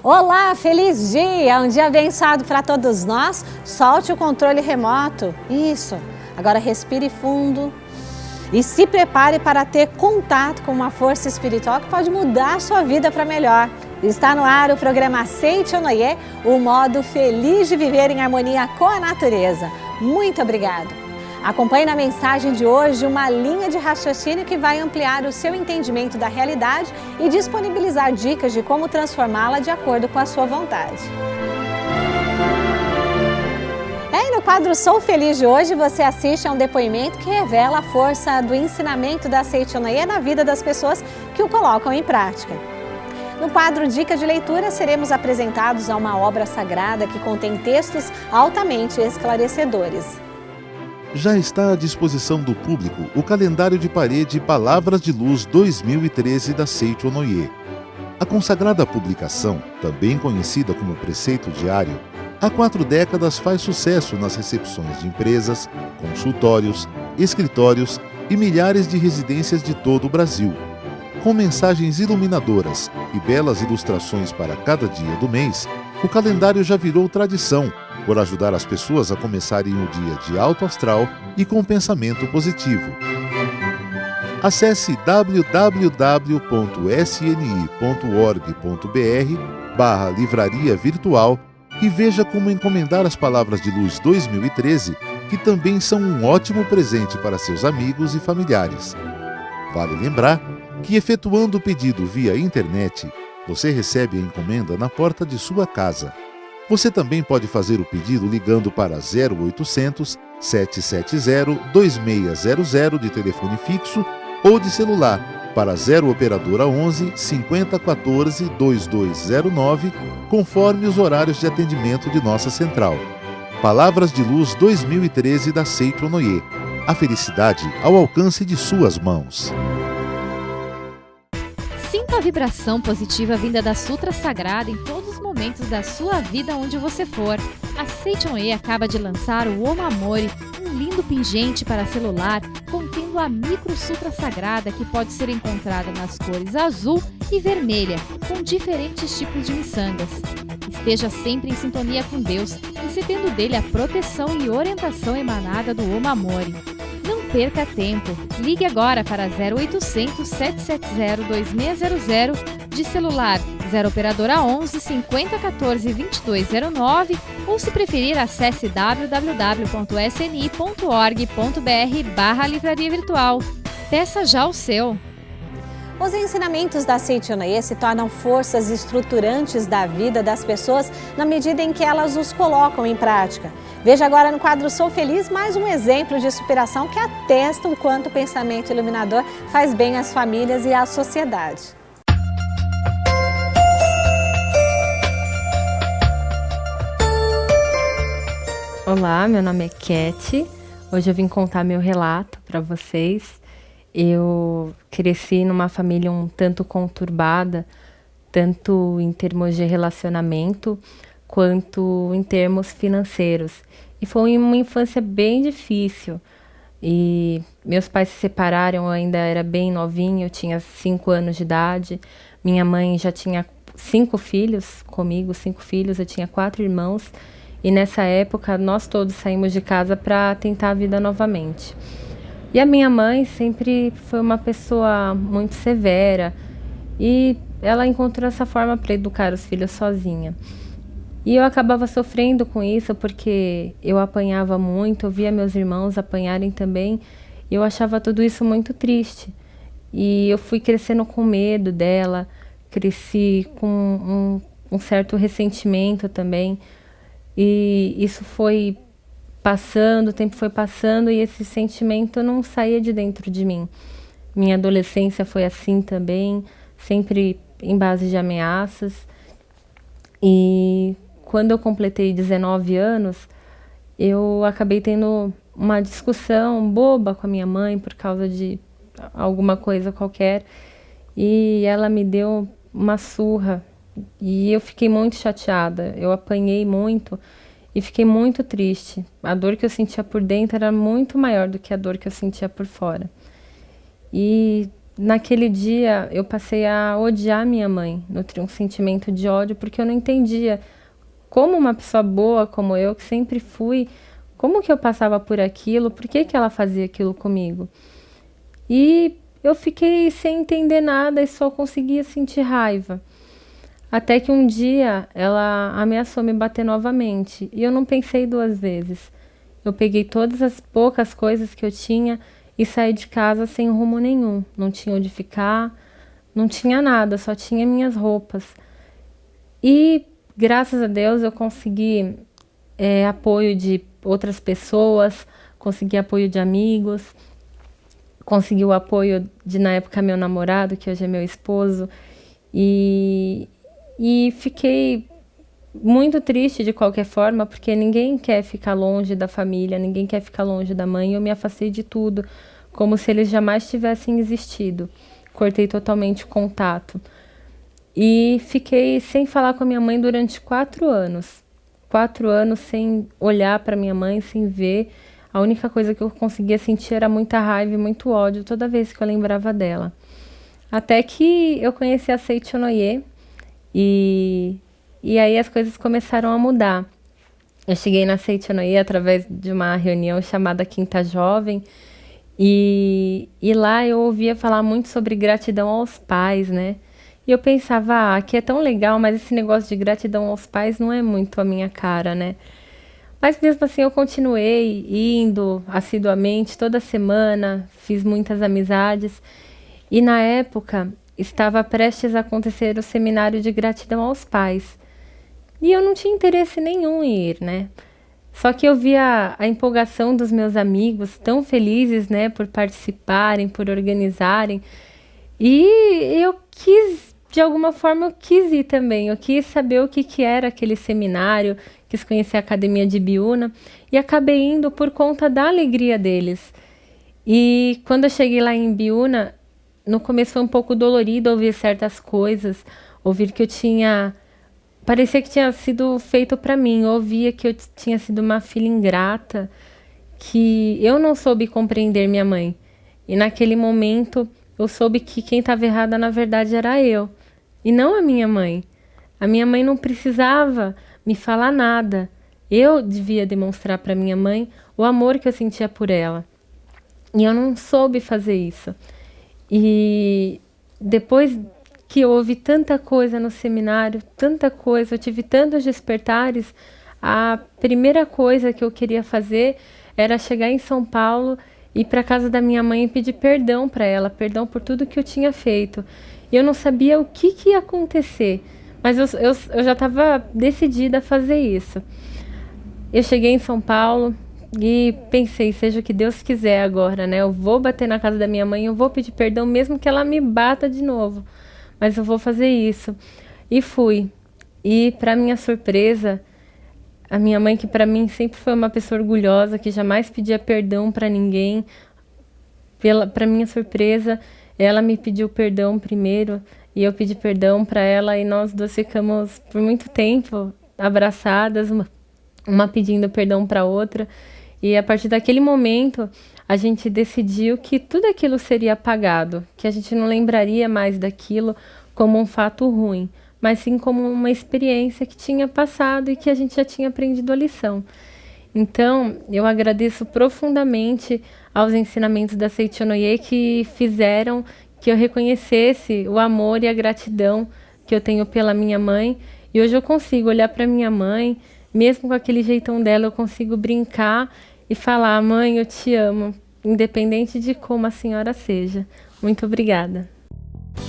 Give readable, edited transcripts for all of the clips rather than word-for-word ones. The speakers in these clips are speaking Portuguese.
Olá, feliz dia! Um dia abençoado para todos nós. Solte o controle remoto. Isso. Agora respire fundo e se prepare para ter contato com uma força espiritual que pode mudar a sua vida para melhor. Está no ar o programa Aceite ou Noie, o modo feliz de viver em harmonia com a natureza. Muito obrigado! Acompanhe na mensagem de hoje uma linha de raciocínio que vai ampliar o seu entendimento da realidade e disponibilizar dicas de como transformá-la de acordo com a sua vontade. E no quadro Sou Feliz de hoje, você assiste a um depoimento que revela a força do ensinamento da Aceite ou Noie na vida das pessoas que o colocam em prática. No quadro Dica de Leitura, seremos apresentados a uma obra sagrada que contém textos altamente esclarecedores. Já está à disposição do público o calendário de parede Palavras de Luz 2013 da Aceite ou Noie. A consagrada publicação, também conhecida como Preceito Diário, há 4 décadas faz sucesso nas recepções de empresas, consultórios, escritórios e milhares de residências de todo o Brasil. Com mensagens iluminadoras e belas ilustrações para cada dia do mês, o calendário já virou tradição, por ajudar as pessoas a começarem o dia de alto astral e com pensamento positivo. Acesse www.sni.org.br/livraria virtual e veja como encomendar as Palavras de Luz 2013, que também são um ótimo presente para seus amigos e familiares. Vale lembrar que, efetuando o pedido via internet, você recebe a encomenda na porta de sua casa. Você também pode fazer o pedido ligando para 0800 770 2600 de telefone fixo ou de celular para 0 operadora 11 5014 2209, conforme os horários de atendimento de nossa central. Palavras de Luz 2013 da Aceite ou Noie. A felicidade ao alcance de suas mãos. Sinta a vibração positiva vinda da Sutra Sagrada em todos os momentos da sua vida onde você for. A Aceite ou Noie acaba de lançar o Om Amori, um lindo pingente para celular contendo a Micro Sutra Sagrada que pode ser encontrada nas cores azul e vermelha, com diferentes tipos de miçangas. Esteja sempre em sintonia com Deus, recebendo dele a proteção e orientação emanada do Om Amori. Não perca tempo. Ligue agora para 0800 770 2600 de celular 0 operadora 11 5014 2209 ou, se preferir, acesse www.sni.org.br/livraria virtual. Peça já o seu. Os ensinamentos da Aceite ou Noie se tornam forças estruturantes da vida das pessoas na medida em que elas os colocam em prática. Veja agora no quadro Sou Feliz mais um exemplo de superação que atesta o quanto o pensamento iluminador faz bem às famílias e à sociedade. Olá, meu nome é Cat. Hoje eu vim contar meu relato para vocês. Eu cresci numa família um tanto conturbada, tanto em termos de relacionamento, quanto em termos financeiros. E foi uma infância bem difícil. E meus pais se separaram, eu ainda era bem novinha, eu tinha 5 anos de idade. Minha mãe já tinha 5 filhos comigo, 5 filhos, eu tinha 4 irmãos. E nessa época nós todos saímos de casa para tentar a vida novamente. E a minha mãe sempre foi uma pessoa muito severa e ela encontrou essa forma para educar os filhos sozinha. E eu acabava sofrendo com isso porque eu apanhava muito, eu via meus irmãos apanharem também e eu achava tudo isso muito triste. E eu fui crescendo com medo dela, cresci com um certo ressentimento também. E isso foi passando, o tempo foi passando e esse sentimento não saía de dentro de mim. Minha adolescência foi assim também, sempre em base de ameaças. E quando eu completei 19 anos, eu acabei tendo uma discussão boba com a minha mãe por causa de alguma coisa qualquer. E ela me deu uma surra e eu fiquei muito chateada. Eu apanhei muito e fiquei muito triste. A dor que eu sentia por dentro era muito maior do que a dor que eu sentia por fora. E naquele dia eu passei a odiar minha mãe, nutri um sentimento de ódio, porque eu não entendia como uma pessoa boa como eu, que sempre fui, como que eu passava por aquilo, por que que ela fazia aquilo comigo. E eu fiquei sem entender nada e só conseguia sentir raiva. Até que um dia ela ameaçou me bater novamente e eu não pensei 2 vezes. Eu peguei todas as poucas coisas que eu tinha e saí de casa sem rumo nenhum. Não tinha onde ficar, não tinha nada, só tinha minhas roupas. E graças a Deus eu consegui apoio de outras pessoas, consegui apoio de amigos, consegui o apoio de, na época, meu namorado, que hoje é meu esposo. E fiquei muito triste de qualquer forma, porque ninguém quer ficar longe da família, ninguém quer ficar longe da mãe. Eu me afastei de tudo, como se eles jamais tivessem existido. Cortei totalmente o contato. E fiquei sem falar com a minha mãe durante 4 anos. 4 anos sem olhar para minha mãe, sem ver. A única coisa que eu conseguia sentir era muita raiva e muito ódio toda vez que eu lembrava dela. Até que eu conheci a Seichonoye e aí as coisas começaram a mudar. Eu cheguei na Seichonoye através de uma reunião chamada Quinta Jovem e lá eu ouvia falar muito sobre gratidão aos pais, né? E eu pensava, aqui é tão legal, mas esse negócio de gratidão aos pais não é muito a minha cara, né? Mas mesmo assim eu continuei indo assiduamente toda semana, fiz muitas amizades. E na época estava prestes a acontecer o seminário de gratidão aos pais. E eu não tinha interesse nenhum em ir, né? Só que eu via a empolgação dos meus amigos, tão felizes, né, por participarem, por organizarem. E eu quis, de alguma forma, eu quis ir também. Eu quis saber o que era aquele seminário, quis conhecer a Academia de Biúna e acabei indo por conta da alegria deles. E quando eu cheguei lá em Biúna, no começo foi um pouco dolorido ouvir certas coisas, ouvir que eu tinha... Parecia que tinha sido feito para mim, eu ouvia que eu tinha sido uma filha ingrata, que eu não soube compreender minha mãe. E naquele momento eu soube que quem estava errada na verdade era eu, e não a minha mãe. A minha mãe não precisava me falar nada. Eu devia demonstrar para minha mãe o amor que eu sentia por ela. E eu não soube fazer isso. E depois que eu ouvi tanta coisa no seminário, tanta coisa, eu tive tantos despertares, a primeira coisa que eu queria fazer era chegar em São Paulo, ir para casa da minha mãe e pedir perdão para ela, perdão por tudo que eu tinha feito. E eu não sabia o que ia acontecer, mas eu já estava decidida a fazer isso. Eu cheguei em São Paulo e pensei, seja o que Deus quiser agora, né? Eu vou bater na casa da minha mãe, eu vou pedir perdão, mesmo que ela me bata de novo. Mas eu vou fazer isso. E fui. E, para minha surpresa, a minha mãe, que para mim sempre foi uma pessoa orgulhosa, que jamais pedia perdão para ninguém, para minha surpresa, ela me pediu perdão primeiro, e eu pedi perdão para ela, e nós duas ficamos por muito tempo abraçadas, uma pedindo perdão para a outra. E a partir daquele momento, a gente decidiu que tudo aquilo seria apagado, que a gente não lembraria mais daquilo como um fato ruim, mas sim como uma experiência que tinha passado e que a gente já tinha aprendido a lição. Então, eu agradeço profundamente aos ensinamentos da Seichonoye que fizeram que eu reconhecesse o amor e a gratidão que eu tenho pela minha mãe. E hoje eu consigo olhar para minha mãe, mesmo com aquele jeitão dela, eu consigo brincar e falar, mãe, eu te amo, independente de como a senhora seja. Muito obrigada.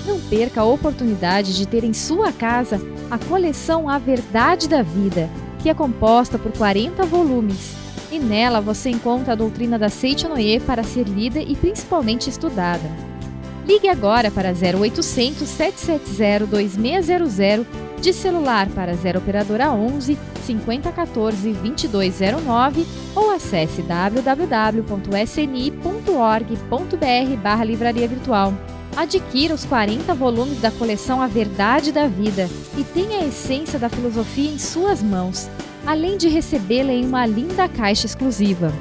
Não perca a oportunidade de ter em sua casa a coleção A Verdade da Vida, que é composta por 40 volumes. E nela você encontra a doutrina da Seichonoye para ser lida e principalmente estudada. Ligue agora para 0800 770 2600, de celular para 0 operadora 11 5014 2209 ou acesse www.sni.org.br/livraria virtual. Adquira os 40 volumes da coleção A Verdade da Vida e tenha a essência da filosofia em suas mãos, além de recebê-la em uma linda caixa exclusiva.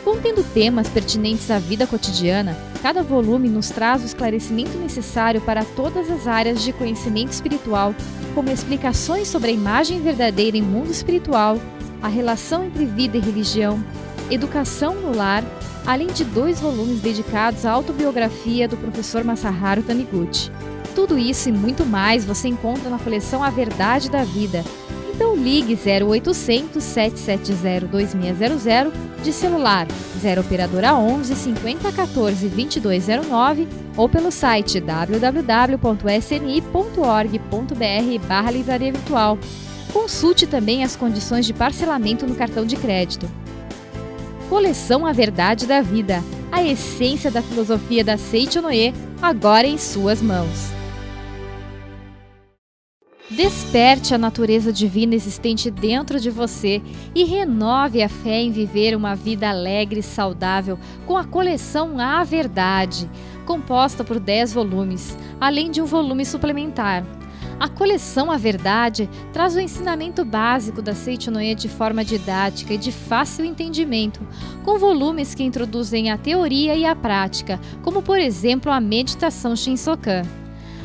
Contendo temas pertinentes à vida cotidiana, cada volume nos traz o esclarecimento necessário para todas as áreas de conhecimento espiritual, como explicações sobre a imagem verdadeira em mundo espiritual, a relação entre vida e religião, educação no lar, além de 2 volumes dedicados à autobiografia do professor Masaharu Taniguchi. Tudo isso e muito mais você encontra na coleção A Verdade da Vida. Então ligue 0800 770 2600 de celular 0 operadora 11 50 14 2209 ou pelo site www.sni.org.br/livraria virtual. Consulte também as condições de parcelamento no cartão de crédito. Coleção A Verdade da Vida, a essência da filosofia da Seiichi Onoe, agora em suas mãos. Desperte a natureza divina existente dentro de você e renove a fé em viver uma vida alegre e saudável com a coleção A Verdade, composta por 10 volumes, além de um volume suplementar. A coleção A Verdade traz o ensinamento básico da Seiichi Onoe de forma didática e de fácil entendimento, com volumes que introduzem a teoria e a prática, como por exemplo a meditação Shinsokan.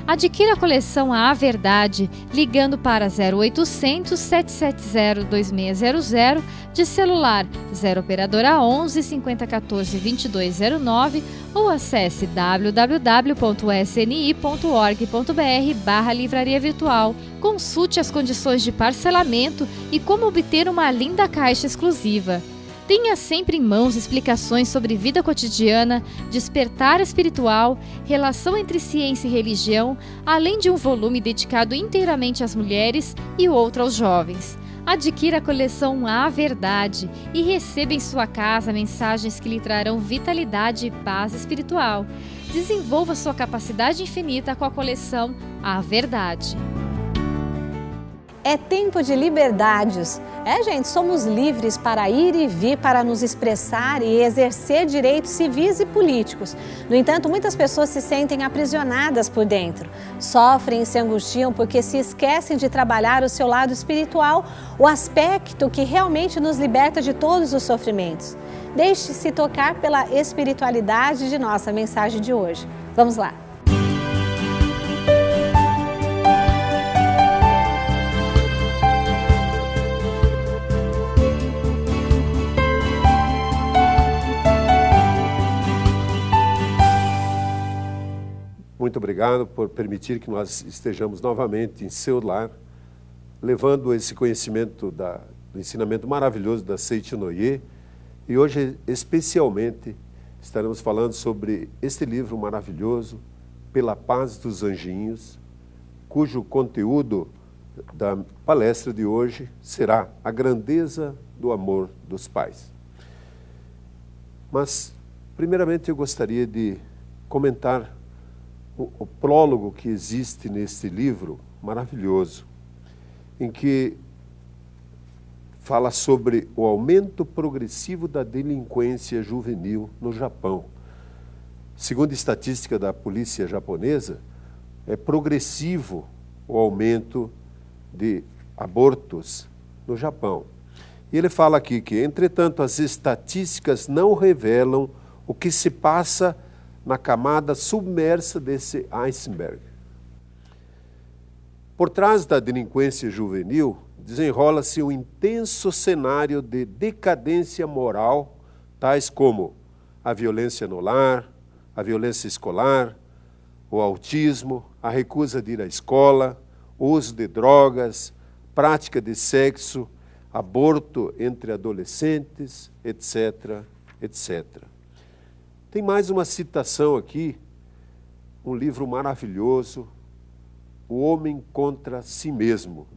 Adquira a coleção A Verdade ligando para 0800 770 2600 de celular 0 operadora 11 50 14 2209 ou acesse www.sni.org.br/livraria virtual. Consulte as condições de parcelamento e como obter uma linda caixa exclusiva. Tenha sempre em mãos explicações sobre vida cotidiana, despertar espiritual, relação entre ciência e religião, além de um volume dedicado inteiramente às mulheres e outro aos jovens. Adquira a coleção A Verdade e receba em sua casa mensagens que lhe trarão vitalidade e paz espiritual. Desenvolva sua capacidade infinita com a coleção A Verdade. É tempo de liberdades. Gente, somos livres para ir e vir, para nos expressar e exercer direitos civis e políticos. No entanto, muitas pessoas se sentem aprisionadas por dentro. Sofrem e se angustiam porque se esquecem de trabalhar o seu lado espiritual, o aspecto que realmente nos liberta de todos os sofrimentos. Deixe-se tocar pela espiritualidade de nossa mensagem de hoje. Vamos lá! Muito obrigado por permitir que nós estejamos novamente em seu lar, levando esse conhecimento do ensinamento maravilhoso da Seiichi Onoe. E hoje, especialmente, estaremos falando sobre este livro maravilhoso, Pela Paz dos Anjinhos, cujo conteúdo da palestra de hoje será a grandeza do amor dos pais. Mas, primeiramente, eu gostaria de comentar o prólogo que existe neste livro maravilhoso, em que fala sobre o aumento progressivo da delinquência juvenil no Japão. Segundo estatística da polícia japonesa, é progressivo o aumento de abortos no Japão. E ele fala aqui que, entretanto, as estatísticas não revelam o que se passa na camada submersa desse iceberg. Por trás da delinquência juvenil, desenrola-se um intenso cenário de decadência moral, tais como a violência no lar, a violência escolar, o autismo, a recusa de ir à escola, o uso de drogas, prática de sexo, aborto entre adolescentes, etc., etc. Tem mais uma citação aqui, um livro maravilhoso, O Homem contra Si Mesmo,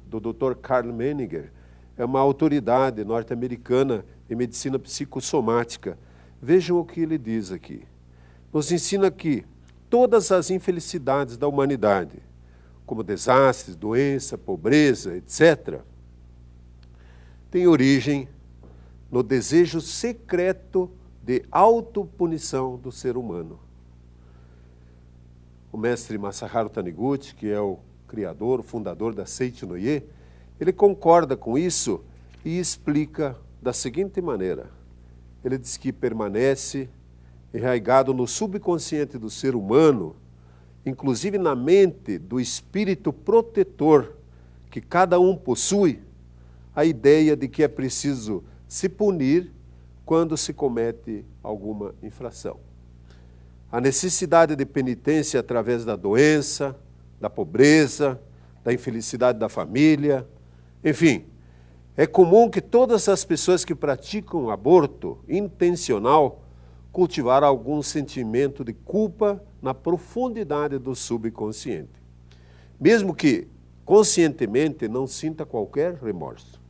do Dr. Karl Menninger. É uma autoridade norte-americana em medicina psicossomática. Vejam o que ele diz aqui. Nos ensina que todas as infelicidades da humanidade, como desastres, doença, pobreza, etc., têm origem no desejo secreto de autopunição do ser humano. O mestre Masaharu Taniguchi, que é o criador, o fundador da Seiichi Onoe, ele concorda com isso e explica da seguinte maneira. Ele diz que permanece enraizado no subconsciente do ser humano, inclusive na mente do espírito protetor que cada um possui, a ideia de que é preciso se punir quando se comete alguma infração. A necessidade de penitência através da doença, da pobreza, da infelicidade da família, enfim, é comum que todas as pessoas que praticam aborto intencional cultivar algum sentimento de culpa na profundidade do subconsciente, mesmo que conscientemente não sinta qualquer remorso.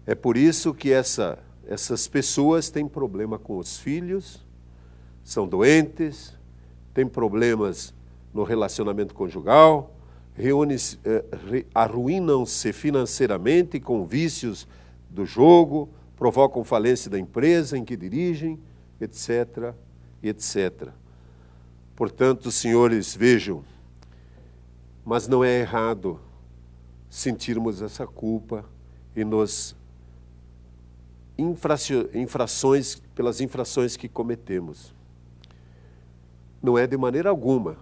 É por isso que essas pessoas têm problema com os filhos, são doentes, têm problemas no relacionamento conjugal, arruinam-se financeiramente com vícios do jogo, provocam falência da empresa em que dirigem, etc, etc. Portanto, senhores, vejam, mas não é errado sentirmos essa culpa e nos pelas infrações que cometemos. Não é de maneira alguma.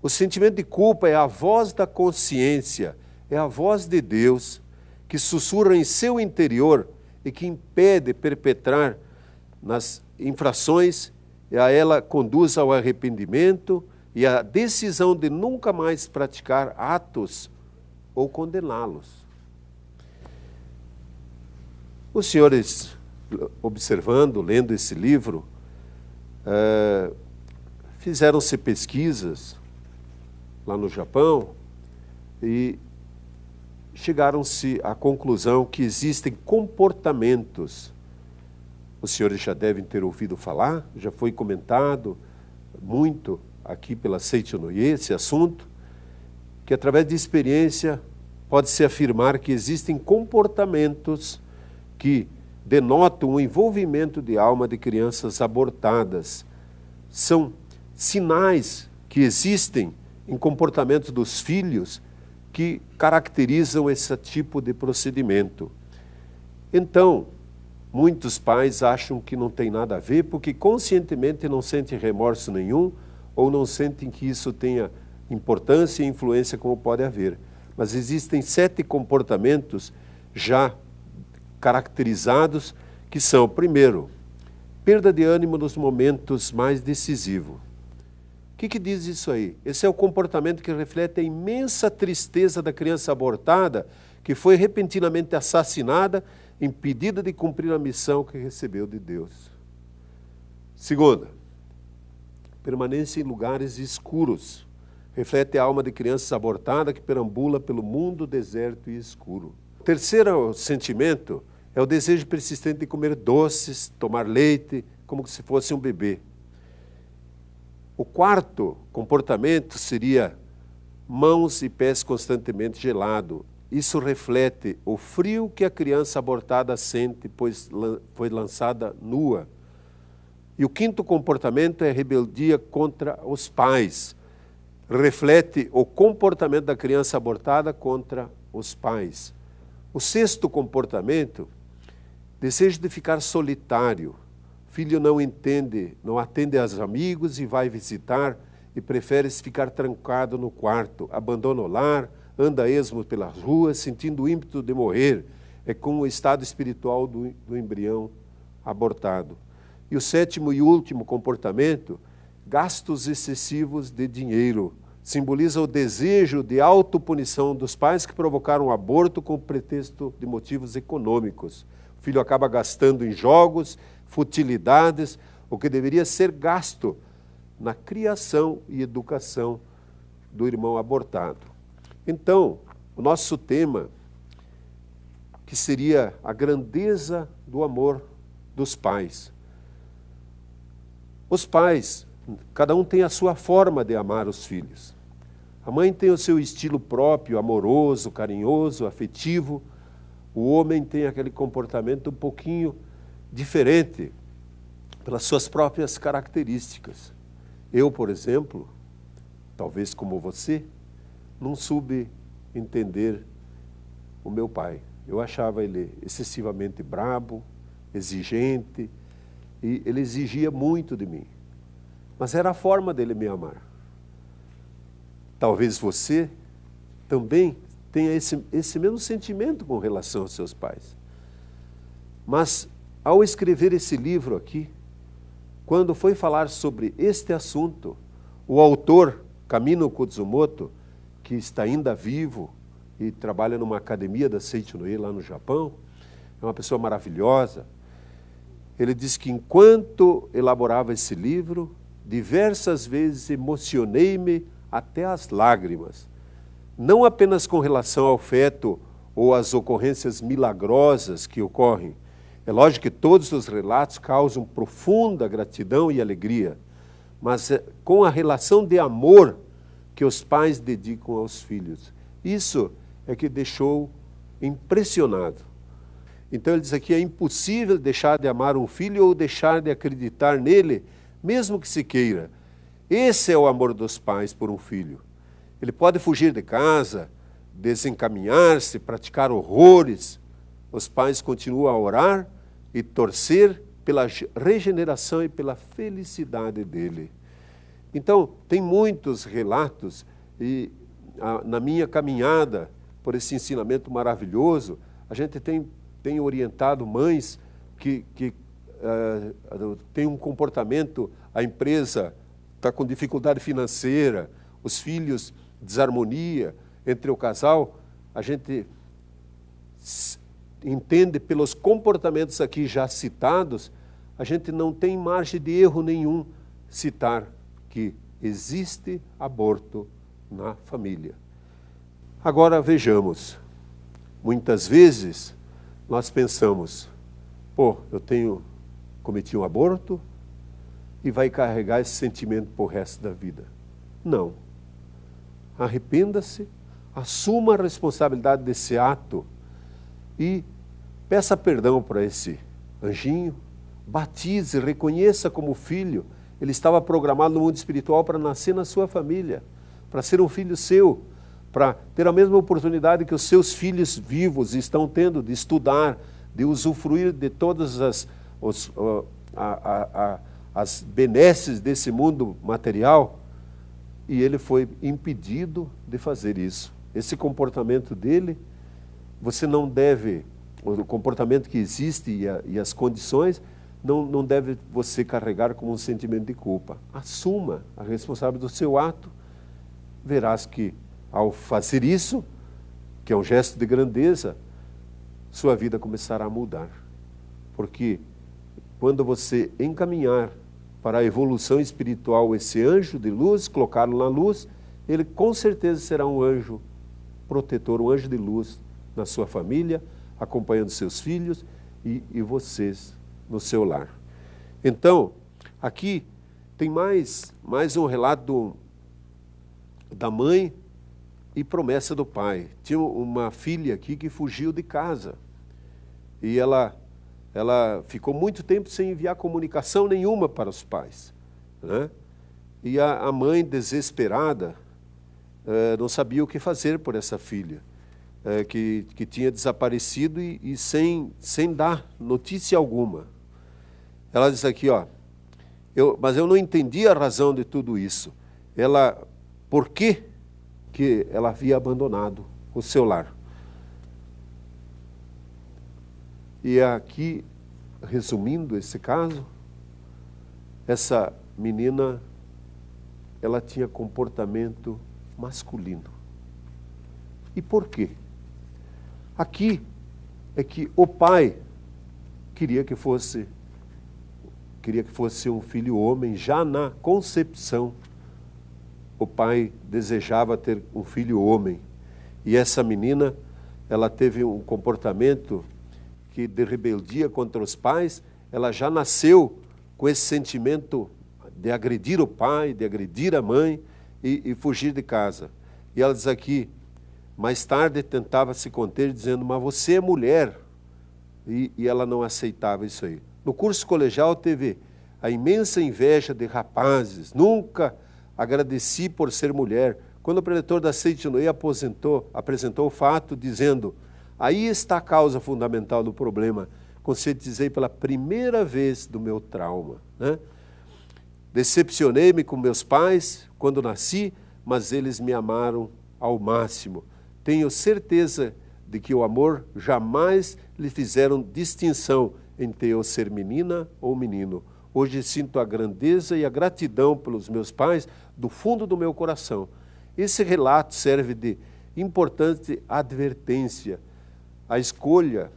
O sentimento de culpa é a voz da consciência, é a voz de Deus que sussurra em seu interior e que impede perpetrar nas infrações e a ela conduz ao arrependimento e à decisão de nunca mais praticar atos ou condená-los. Os senhores, observando, lendo esse livro, fizeram-se pesquisas lá no Japão e chegaram-se à conclusão que existem comportamentos. Os senhores já devem ter ouvido falar, já foi comentado muito aqui pela Seiichi Noye esse assunto, que através de experiência pode-se afirmar que existem comportamentos que denotam o envolvimento de alma de crianças abortadas. São sinais que existem em comportamentos dos filhos que caracterizam esse tipo de procedimento. Então, muitos pais acham que não tem nada a ver porque conscientemente não sentem remorso nenhum ou não sentem que isso tenha importância e influência como pode haver. Mas existem 7 comportamentos já caracterizados que são, primeiro, perda de ânimo nos momentos mais decisivos. O que diz isso aí? Esse é o comportamento que reflete a imensa tristeza da criança abortada que foi repentinamente assassinada, impedida de cumprir a missão que recebeu de Deus. Segunda, permanência em lugares escuros. Reflete a alma de criança abortada que perambula pelo mundo deserto e escuro. Terceiro sentimento é o desejo persistente de comer doces, tomar leite, como se fosse um bebê. O quarto comportamento seria mãos e pés constantemente gelados. Isso reflete o frio que a criança abortada sente, pois foi lançada nua. E o quinto comportamento é rebeldia contra os pais. Reflete o comportamento da criança abortada contra os pais. O sexto comportamento, desejo de ficar solitário. O filho não atende aos amigos e vai visitar e prefere ficar trancado no quarto, abandona o lar, anda a esmo pelas ruas, sentindo o ímpeto de morrer. É como o estado espiritual do embrião abortado. E o sétimo e último comportamento, gastos excessivos de dinheiro. Simboliza o desejo de autopunição dos pais que provocaram o aborto com o pretexto de motivos econômicos. O filho acaba gastando em jogos, futilidades, o que deveria ser gasto na criação e educação do irmão abortado. Então, o nosso tema, que seria a grandeza do amor dos pais. Os pais, cada um tem a sua forma de amar os filhos. A mãe tem o seu estilo próprio, amoroso, carinhoso, afetivo. O homem tem aquele comportamento um pouquinho diferente, pelas suas próprias características. Eu, por exemplo, talvez como você, não soube entender o meu pai. Eu achava ele excessivamente brabo, exigente, e ele exigia muito de mim. mas era a forma dele me amar. Talvez você também tenha esse mesmo sentimento com relação aos seus pais. Mas, ao escrever esse livro aqui, quando foi falar sobre este assunto, o autor, Kamino Kozumoto, que está ainda vivo e trabalha numa academia da Seiichi no Ie, lá no Japão, é uma pessoa maravilhosa. Ele diz que enquanto elaborava esse livro, diversas vezes emocionei-me até as lágrimas. Não apenas com relação ao feto ou às ocorrências milagrosas que ocorrem. É lógico que todos os relatos causam profunda gratidão e alegria, mas com a relação de amor que os pais dedicam aos filhos. Isso é que deixou impressionado. Então ele diz aqui, é impossível deixar de amar um filho ou deixar de acreditar nele, mesmo que se queira. Esse é o amor dos pais por um filho. Ele pode fugir de casa, desencaminhar-se, praticar horrores. Os pais continuam a orar e torcer pela regeneração e pela felicidade dele. Então, tem muitos relatos e na minha caminhada por esse ensinamento maravilhoso, a gente tem orientado mães que têm um comportamento, a empresa está com dificuldade financeira, os filhos, desarmonia entre o casal, a gente entende pelos comportamentos aqui já citados, a gente não tem margem de erro nenhum citar que existe aborto na família. Agora vejamos, muitas vezes nós pensamos, eu cometi um aborto e vai carregar esse sentimento para o resto da vida. Não. Arrependa-se, assuma a responsabilidade desse ato e peça perdão para esse anjinho, batize, reconheça como filho. Ele estava programado no mundo espiritual para nascer na sua família, para ser um filho seu, para ter a mesma oportunidade que os seus filhos vivos estão tendo de estudar, de usufruir de todas as benesses desse mundo material, e ele foi impedido de fazer isso. Esse comportamento dele, você não deve, o comportamento que existe e as condições, não deve você carregar como um sentimento de culpa. Assuma a responsabilidade do seu ato, verás que ao fazer isso, que é um gesto de grandeza, sua vida começará a mudar. Porque quando você encaminhar para a evolução espiritual esse anjo de luz, colocá-lo na luz, ele com certeza será um anjo protetor, um anjo de luz na sua família, acompanhando seus filhos e vocês no seu lar. Então, aqui tem mais um relato da mãe e promessa do pai. Tinha uma filha aqui que fugiu de casa e ela ficou muito tempo sem enviar comunicação nenhuma para os pais, né? E a mãe, desesperada, não sabia o que fazer por essa filha, que tinha desaparecido e sem dar notícia alguma. Ela diz aqui, mas eu não entendi a razão de tudo isso. Por que ela havia abandonado o seu lar? E aqui, resumindo esse caso, essa menina, ela tinha comportamento masculino. E por quê? Aqui é que o pai queria que fosse um filho homem. Já na concepção, o pai desejava ter um filho homem. E essa menina, ela teve um comportamento de rebeldia contra os pais. Ela já nasceu com esse sentimento de agredir o pai, de agredir a mãe e fugir de casa. E ela diz aqui, mais tarde tentava se conter dizendo, mas você é mulher. E ela não aceitava isso aí. No curso colegial teve a imensa inveja de rapazes. Nunca agradeci por ser mulher. Quando o preletor da Seiichi no Ie apresentou o fato dizendo, aí está a causa fundamental do problema, conscientizei pela primeira vez do meu trauma, né? decepcionei-me com meus pais quando nasci, mas eles me amaram ao máximo. Tenho certeza de que o amor jamais lhe fizeram distinção entre eu ser menina ou menino. Hoje sinto a grandeza e a gratidão pelos meus pais do fundo do meu coração. Esse relato serve de importante advertência. A escolha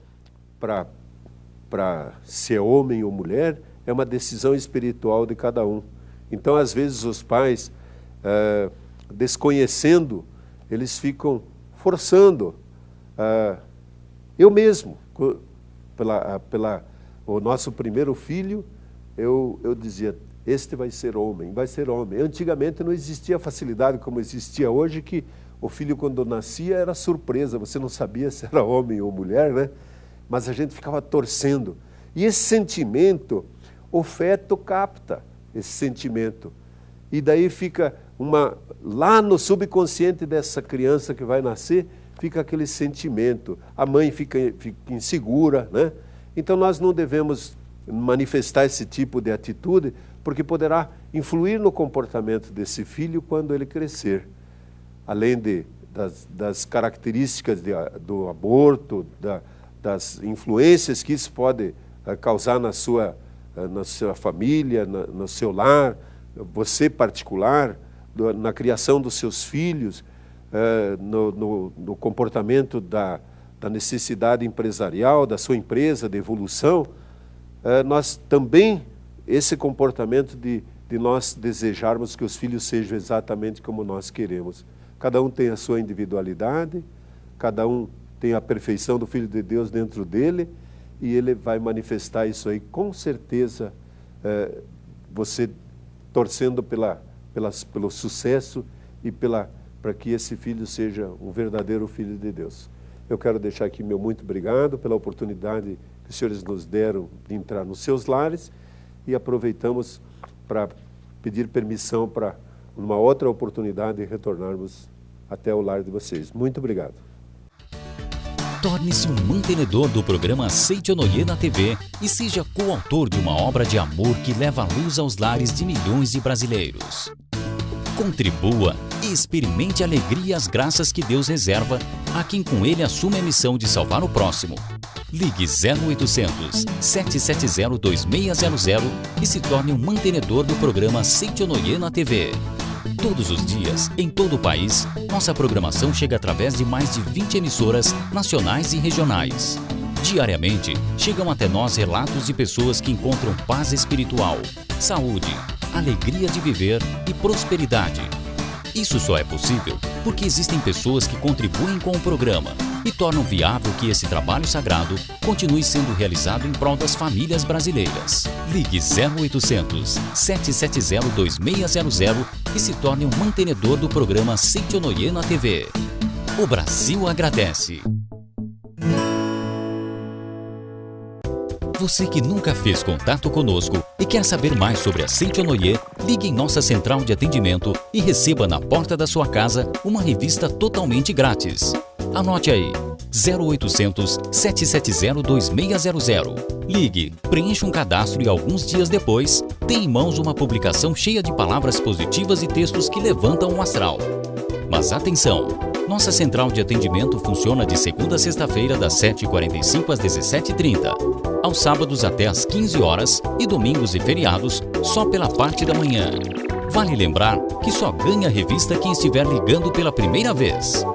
para ser homem ou mulher é uma decisão espiritual de cada um. Então, às vezes, os pais, desconhecendo, eles ficam forçando. Eu mesmo, o nosso primeiro filho, eu dizia, este vai ser homem, vai ser homem. Antigamente não existia facilidade como existia hoje, que o filho quando nascia era surpresa, você não sabia se era homem ou mulher, né? Mas a gente ficava torcendo. E esse sentimento, o feto capta esse sentimento. E daí fica lá no subconsciente dessa criança que vai nascer, fica aquele sentimento. A mãe fica insegura, né? Então nós não devemos manifestar esse tipo de atitude, porque poderá influir no comportamento desse filho quando ele crescer. Além das características do aborto, das influências que isso pode causar na sua família, no seu lar, você particular, na criação dos seus filhos, no comportamento da necessidade empresarial, da sua empresa, de evolução, nós também, esse comportamento de nós desejarmos que os filhos sejam exatamente como nós queremos. Cada um tem a sua individualidade, cada um tem a perfeição do Filho de Deus dentro dele, e ele vai manifestar isso aí, com certeza, você torcendo pelo sucesso e para que esse filho seja um verdadeiro Filho de Deus. Eu quero deixar aqui meu muito obrigado pela oportunidade que os senhores nos deram de entrar nos seus lares, e aproveitamos para pedir permissão para, numa outra oportunidade, retornarmos até o lar de vocês. Muito obrigado. Torne-se um mantenedor do programa Seichonoye na TV e seja coautor de uma obra de amor que leva a luz aos lares de milhões de brasileiros. Contribua e experimente a alegria e as graças que Deus reserva a quem com ele assume a missão de salvar o próximo. Ligue 0800 770 2600 e se torne um mantenedor do programa Seichonoye na TV. Todos os dias, em todo o país, nossa programação chega através de mais de 20 emissoras nacionais e regionais. Diariamente, chegam até nós relatos de pessoas que encontram paz espiritual, saúde, alegria de viver e prosperidade. Isso só é possível porque existem pessoas que contribuem com o programa e tornam viável que esse trabalho sagrado continue sendo realizado em prol das famílias brasileiras. Ligue 0800 770 2600 e se torne um mantenedor do programa Seichonoye na TV. O Brasil agradece. Você que nunca fez contato conosco e quer saber mais sobre a Seichonoye, ligue em nossa central de atendimento e receba na porta da sua casa uma revista totalmente grátis. Anote aí, 0800 770 2600. Ligue, preencha um cadastro e alguns dias depois, tem em mãos uma publicação cheia de palavras positivas e textos que levantam o astral. Mas atenção! Nossa central de atendimento funciona de segunda a sexta-feira das 7h45 às 17h30, aos sábados até às 15 horas e domingos e feriados só pela parte da manhã. Vale lembrar que só ganha a revista quem estiver ligando pela primeira vez.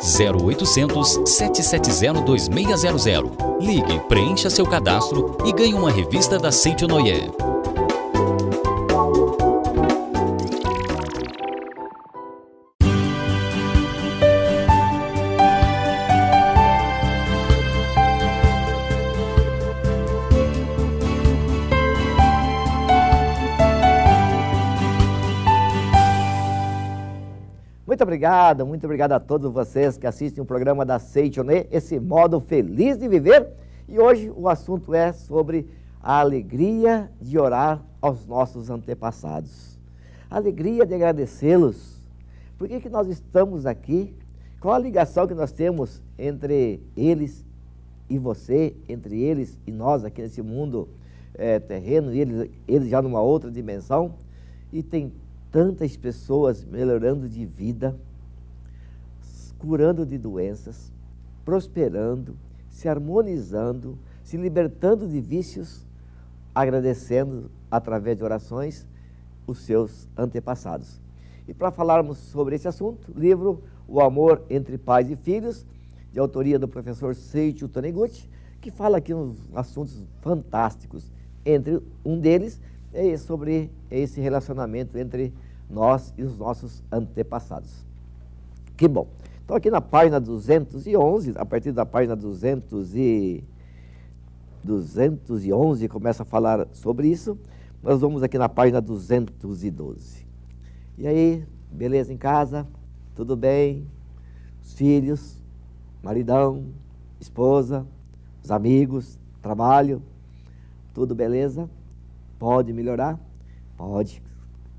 0800 770 2600. Ligue, preencha seu cadastro e ganhe uma revista da Seichonoye. Muito obrigado a todos vocês que assistem o programa da Seichonoye, esse modo feliz de viver. E hoje o assunto é sobre a alegria de orar aos nossos antepassados. A alegria de agradecê-los. Por que nós estamos aqui? Qual a ligação que nós temos entre eles e você, entre eles e nós aqui nesse mundo terreno, e eles já numa outra dimensão. E tem tantas pessoas melhorando de vida, curando de doenças, prosperando, se harmonizando, se libertando de vícios, agradecendo através de orações os seus antepassados. E para falarmos sobre esse assunto, livro O Amor entre Pais e Filhos, de autoria do professor Seiichi Taniguchi, que fala aqui uns assuntos fantásticos. Entre um deles é sobre esse relacionamento entre nós e os nossos antepassados. Que bom! Então aqui na página 211, a partir da página 211 começa a falar sobre isso. Nós vamos aqui na página 212. E aí, beleza em casa? Tudo bem? Os filhos, maridão, esposa, os amigos, trabalho, tudo beleza? Pode melhorar? Pode,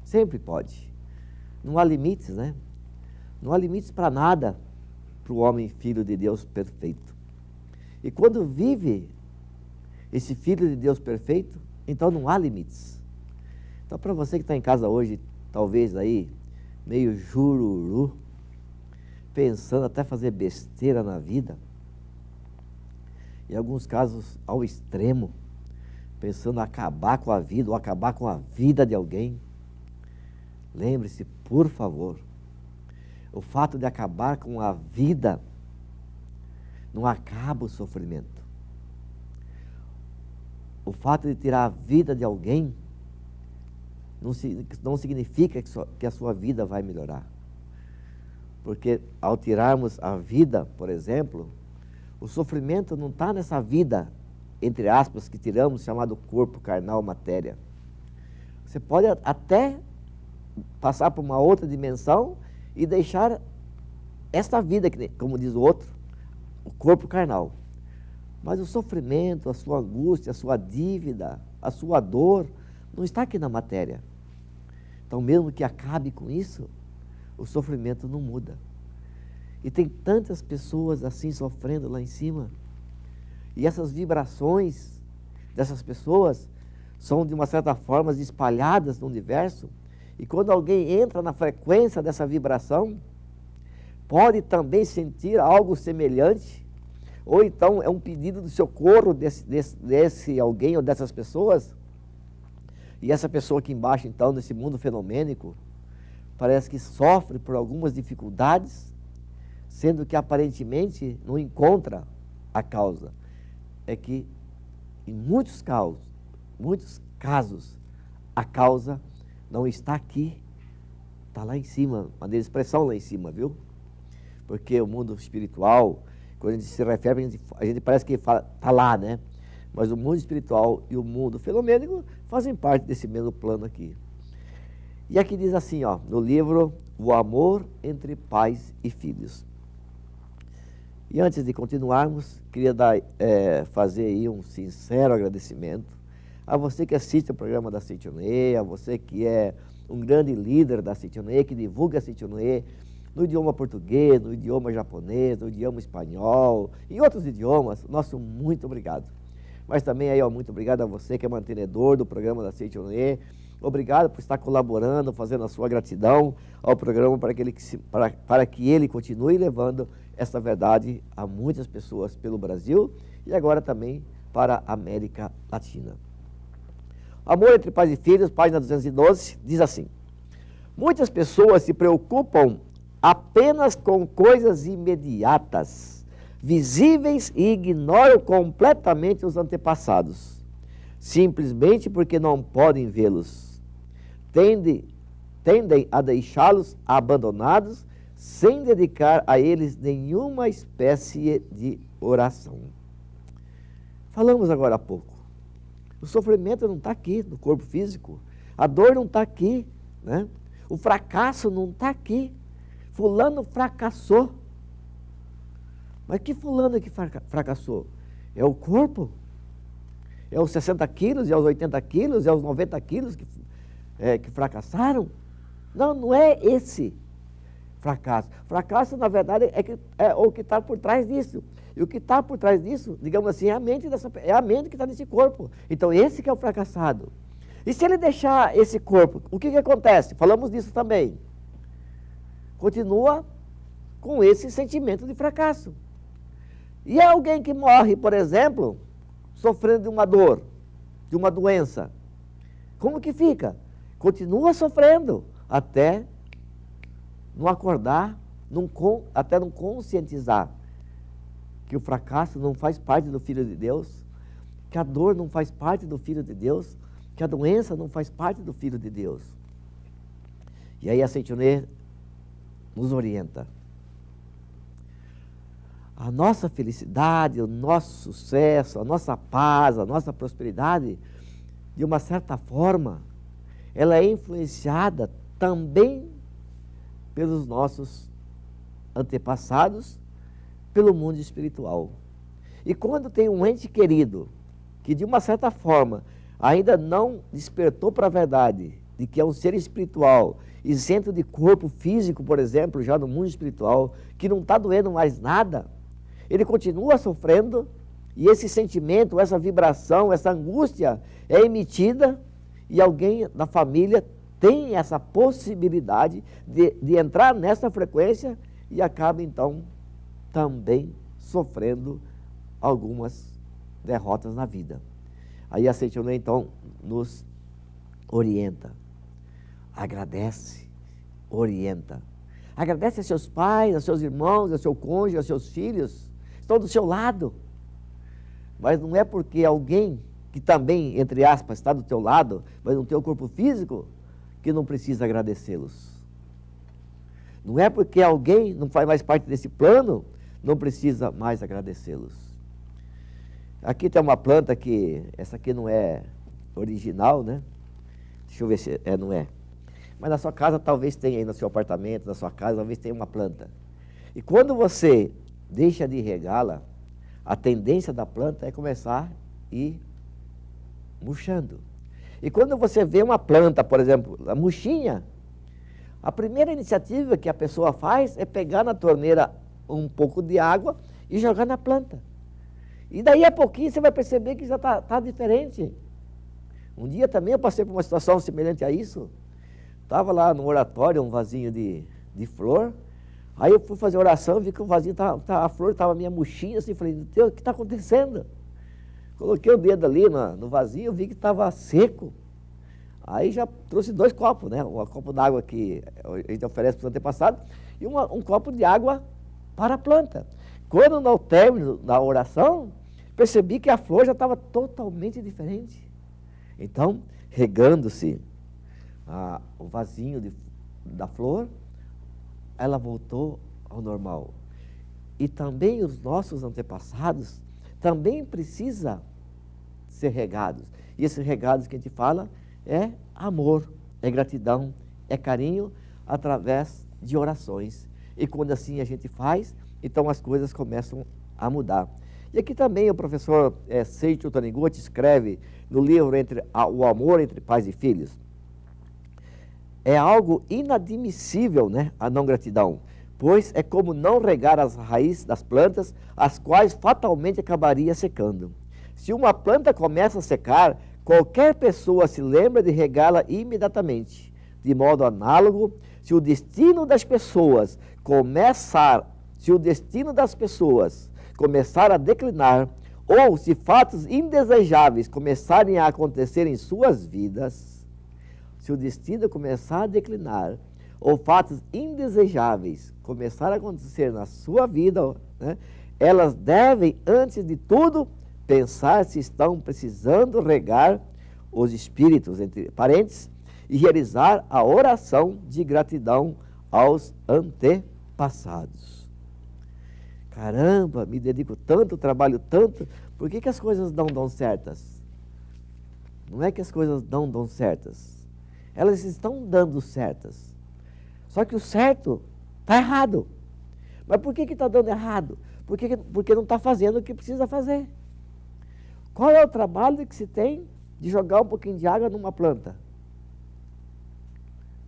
sempre pode. Não há limites, né? Não há limites para nada para o homem filho de Deus perfeito. E quando vive esse filho de Deus perfeito, então não há limites. Então para você que está em casa hoje, talvez aí, meio jururu, pensando até fazer besteira na vida, em alguns casos ao extremo, pensando em acabar com a vida ou acabar com a vida de alguém, lembre-se, por favor, o fato de acabar com a vida não acaba o sofrimento. O fato de tirar a vida de alguém não significa que a sua vida vai melhorar. Porque ao tirarmos a vida, por exemplo, o sofrimento não está nessa vida, entre aspas, que tiramos, chamado corpo carnal, matéria. Você pode até passar por uma outra dimensão e deixar esta vida, como diz o outro, o corpo carnal. Mas o sofrimento, a sua angústia, a sua dívida, a sua dor, não está aqui na matéria. Então, mesmo que acabe com isso, o sofrimento não muda. E tem tantas pessoas assim sofrendo lá em cima. E essas vibrações dessas pessoas são, de uma certa forma, espalhadas no universo. E quando alguém entra na frequência dessa vibração, pode também sentir algo semelhante, ou então é um pedido do socorro desse alguém ou dessas pessoas. E essa pessoa aqui embaixo, então, nesse mundo fenomênico, parece que sofre por algumas dificuldades, sendo que aparentemente não encontra a causa. É que, em muitos casos, a causa não está aqui, está lá em cima, maneira de expressão lá em cima, viu? Porque o mundo espiritual, quando a gente se refere, a gente parece que está lá, né? Mas o mundo espiritual e o mundo fenomênico fazem parte desse mesmo plano aqui. E aqui diz assim, ó, no livro O Amor entre Pais e Filhos. E antes de continuarmos, queria fazer aí um sincero agradecimento a você que assiste o programa da Seiichi-no-e, a você que é um grande líder da Seiichi-no-e, que divulga a Seiichi-no-e no idioma português, no idioma japonês, no idioma espanhol, em outros idiomas. Nosso muito obrigado. Mas também aí, ó, muito obrigado a você que é mantenedor do programa da Seiichi-no-e. Obrigado por estar colaborando, fazendo a sua gratidão ao programa para que ele continue levando essa verdade a muitas pessoas pelo Brasil e agora também para a América Latina. Amor entre Pais e Filhos, página 212, diz assim: muitas pessoas se preocupam apenas com coisas imediatas, visíveis, e ignoram completamente os antepassados, simplesmente porque não podem vê-los. Tendem a deixá-los abandonados, sem dedicar a eles nenhuma espécie de oração. Falamos agora há pouco. O sofrimento não está aqui no corpo físico. A dor não está aqui, né? O fracasso não está aqui. Fulano fracassou. Mas que fulano que fracassou? É o corpo? É os 60 quilos, é os 80 quilos, é os 90 quilos que fracassaram? Não, não é esse. fracasso. Fracasso, na verdade, é o que está por trás disso. E o que está por trás disso, digamos assim, é a mente que está nesse corpo. Então, esse que é o fracassado. E se ele deixar esse corpo, o que acontece? Falamos disso também. Continua com esse sentimento de fracasso. E alguém que morre, por exemplo, sofrendo de uma dor, de uma doença, como que fica? Continua sofrendo até não acordar, até não conscientizar que o fracasso não faz parte do Filho de Deus, que a dor não faz parte do Filho de Deus, que a doença não faz parte do Filho de Deus. E aí a Seitonê nos orienta. A nossa felicidade, o nosso sucesso, a nossa paz, a nossa prosperidade, de uma certa forma, ela é influenciada também pelos nossos antepassados, pelo mundo espiritual. E quando tem um ente querido, que de uma certa forma ainda não despertou para a verdade, de que é um ser espiritual, isento de corpo físico, por exemplo, já no mundo espiritual, que não está doendo mais nada, ele continua sofrendo, e esse sentimento, essa vibração, essa angústia é emitida, e alguém da família tem essa possibilidade de entrar nessa frequência e acaba então também sofrendo algumas derrotas na vida. Aí a Seitonê então nos orienta, agradece, orienta. Agradece a seus pais, a seus irmãos, a seu cônjuge, a seus filhos, estão do seu lado. Mas não é porque alguém que também, entre aspas, está do teu lado, mas não tem o corpo físico, que não precisa agradecê-los. Não é porque alguém não faz mais parte desse plano, não precisa mais agradecê-los. Aqui tem uma planta que, essa aqui não é original, né? Deixa eu ver se não é. Mas na sua casa talvez tenha aí, no seu apartamento, na sua casa, talvez tenha uma planta. E quando você deixa de regá-la, a tendência da planta é começar a ir murchando. E quando você vê uma planta, por exemplo, a murchinha, a primeira iniciativa que a pessoa faz é pegar na torneira um pouco de água e jogar na planta. E daí a pouquinho você vai perceber que já está diferente. Um dia também eu passei por uma situação semelhante a isso. Estava lá no oratório, um vasinho de flor. Aí eu fui fazer oração, vi que o vasinho, a flor estava meio murchinha, assim, falei, Deus, o que está acontecendo? Coloquei o dedo ali no vasinho, vi que estava seco. Aí já trouxe 2 copos, né? Um copo d'água que a gente oferece para os antepassados e um copo de água para a planta. Quando no término da oração, percebi que a flor já estava totalmente diferente. Então, regando-se o vasinho da flor, ela voltou ao normal. E também os nossos antepassados também precisam ser regados. E esses regados que a gente fala é amor, é gratidão, é carinho, através de orações. E quando assim a gente faz, então as coisas começam a mudar. E aqui também o professor Seicho Taniguchi escreve no livro O Amor entre Pais e Filhos. É algo inadmissível, né, a não gratidão, pois é como não regar as raízes das plantas, as quais fatalmente acabaria secando. Se uma planta começa a secar, qualquer pessoa se lembra de regá-la imediatamente. De modo análogo, se o destino das pessoas começar a declinar, ou se fatos indesejáveis começarem a acontecer em suas vidas, se o destino começar a declinar, ou fatos indesejáveis começarem a acontecer na sua vida, né, elas devem, antes de tudo, pensar se estão precisando regar os espíritos, entre parentes, e realizar a oração de gratidão aos antepassados. Caramba, me dedico tanto, trabalho tanto, por que as coisas não dão certas? Não é que as coisas não dão certas. Elas estão dando certas. Só que o certo está errado. Mas por que está dando errado? Porque não está fazendo o que precisa fazer. Qual é o trabalho que se tem de jogar um pouquinho de água numa planta?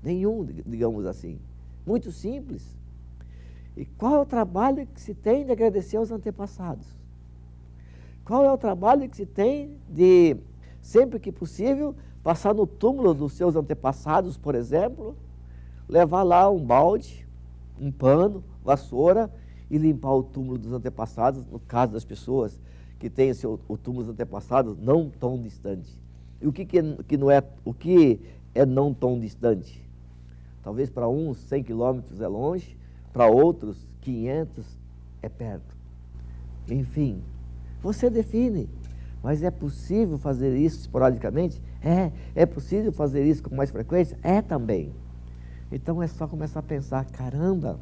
Nenhum, digamos assim. Muito simples. E qual é o trabalho que se tem de agradecer aos antepassados? Qual é o trabalho que se tem de, sempre que possível, passar no túmulo dos seus antepassados, por exemplo, levar lá um balde, um pano, vassoura e limpar o túmulo dos antepassados, no caso das pessoas que têm o túmulo dos antepassados não tão distante. E o que é não tão distante? Talvez para uns 100 quilômetros é longe, para outros 500 é perto. Enfim, você define. Mas é possível fazer isso esporadicamente? É possível fazer isso com mais frequência? É também. Então é só começar a pensar, caramba,